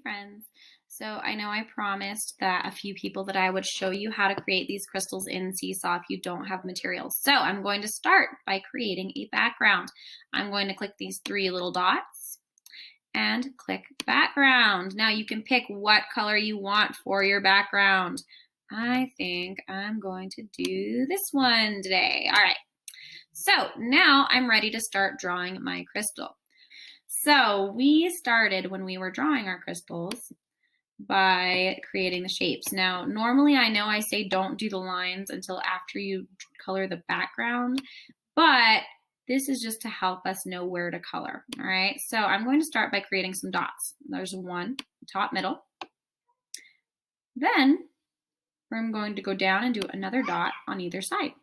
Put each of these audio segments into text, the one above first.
Friends. So I know I promised that a few people that I would show you how to create these crystals in Seesaw if you don't have materials. So I'm going to start by creating a background. I'm going to click these three little dots and click background. Now you can pick what color you want for your background. I think I'm going to do this one today. All right. So now I'm ready to start drawing my crystal. So we started when we were drawing our crystals by creating the shapes. Now, normally I know I say don't do the lines until after you color the background, but this is just to help us know where to color, all right? So I'm going to start by creating some dots. There's one, top, middle. Then I'm going to go down and do another dot on either side.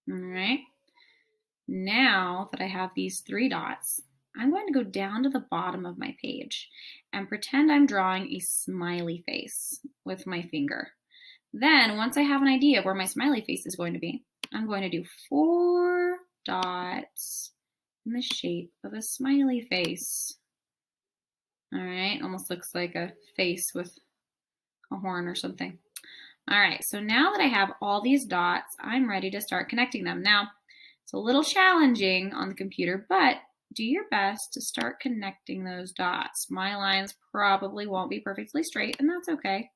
All right. Now that I have these three dots, I'm going to go down to the bottom of my page and pretend I'm drawing a smiley face with my finger. Then once I have an idea of where my smiley face is going to be, I'm going to do 4 dots in the shape of a smiley face. All right, almost looks like a face with a horn or something. All right, so now that I have all these dots, I'm ready to start connecting them. Now, it's a little challenging on the computer, but do your best to start connecting those dots. My lines probably won't be perfectly straight, and that's okay.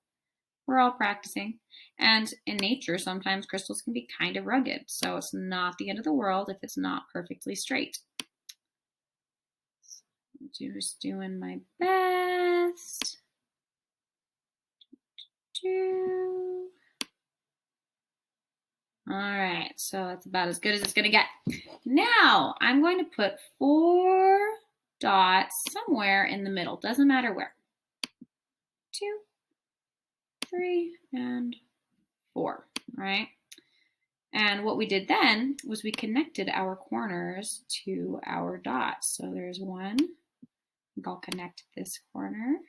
We're all practicing. And in nature, sometimes crystals can be kind of rugged, so it's not the end of the world if it's not perfectly straight. Just doing my best. All right, so that's about as good as it's gonna get. Now, I'm going to put 4 dots somewhere in the middle, doesn't matter where. 2, 3, and 4, right? And what we did then was we connected our corners to our dots. So there's one, I think I'll connect this corner.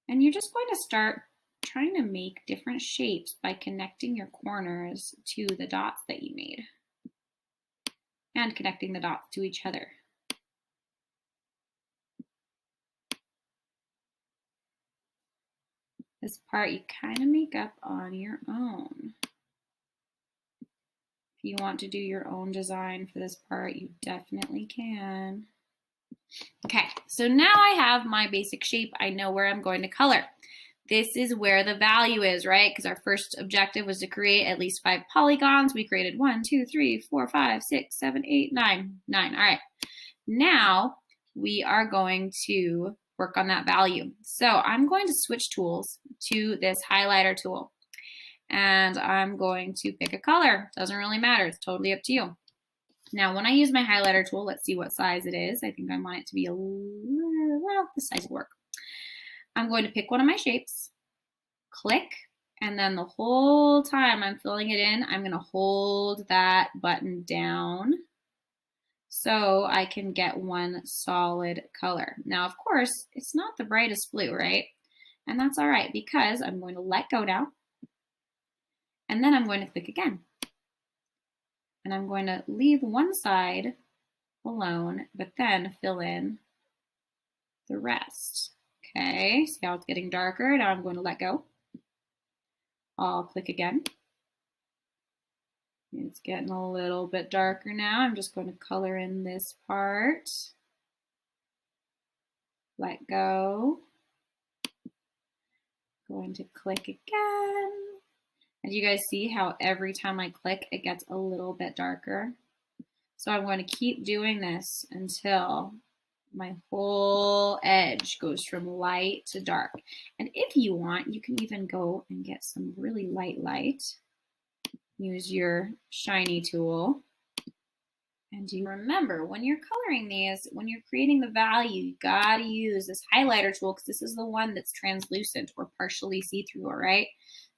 And you're just going to start trying to make different shapes by connecting your corners to the dots that you made and connecting the dots to each other. This part you kind of make up on your own. If you want to do your own design for this part, you definitely can. Okay, so now I have my basic shape. I know where I'm going to color. This is where the value is, right? Because our first objective was to create at least 5 polygons. We created 1, 2, 3, 4, 5, 6, 7, 8, 9. 9. All right. Now we are going to work on that value. So I'm going to switch tools to this highlighter tool. And I'm going to pick a color. Doesn't really matter. It's totally up to you. Now, when I use my highlighter tool, let's see what size it is. I think I want it to be a little, well, this size will work. I'm going to pick one of my shapes, click, and then the whole time I'm filling it in, I'm going to hold that button down so I can get one solid color. Now, of course, it's not the brightest blue, right? And that's all right because I'm going to let go now, and then I'm going to click again. And I'm going to leave one side alone, but then fill in the rest. Okay, see how it's getting darker? Now I'm going to let go. I'll click again. It's getting a little bit darker now. I'm just going to color in this part. Let go. Going to click again. And you guys see how every time I click, it gets a little bit darker. So I'm going to keep doing this until my whole edge goes from light to dark. And if you want, you can even go and get some really light. Use your shiny tool. And you remember, when you're coloring these, when you're creating the value, you gotta use this highlighter tool because this is the one that's translucent or partially see-through, all right?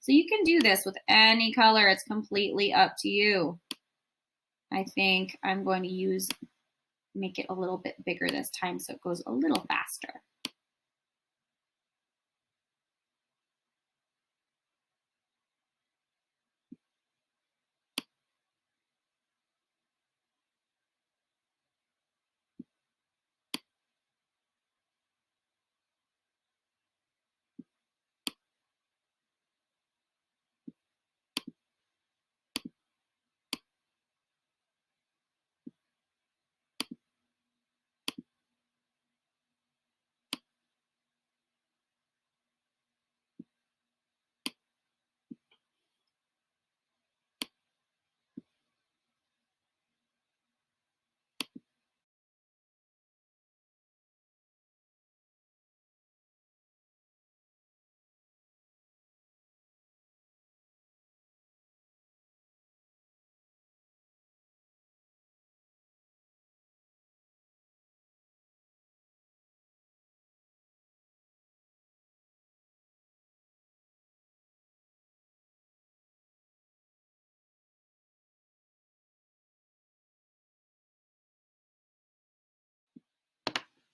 So you can do this with any color. It's completely up to you. I think I'm going to make it a little bit bigger this time so it goes a little faster.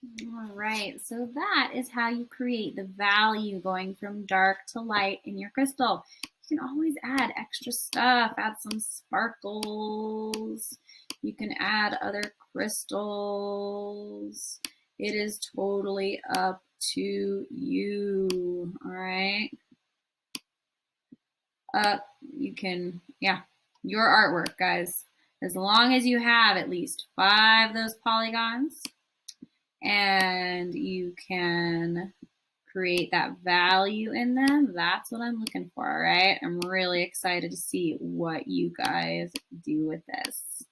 All right, so that is how you create the value going from dark to light in your crystal. You can always add extra stuff, add some sparkles. You can add other crystals. It is totally up to you, all right? You can, yeah, your artwork, guys. As long as you have at least 5 of those polygons, and you can create that value in them, that's what I'm looking for, all right? I'm really excited to see what you guys do with this.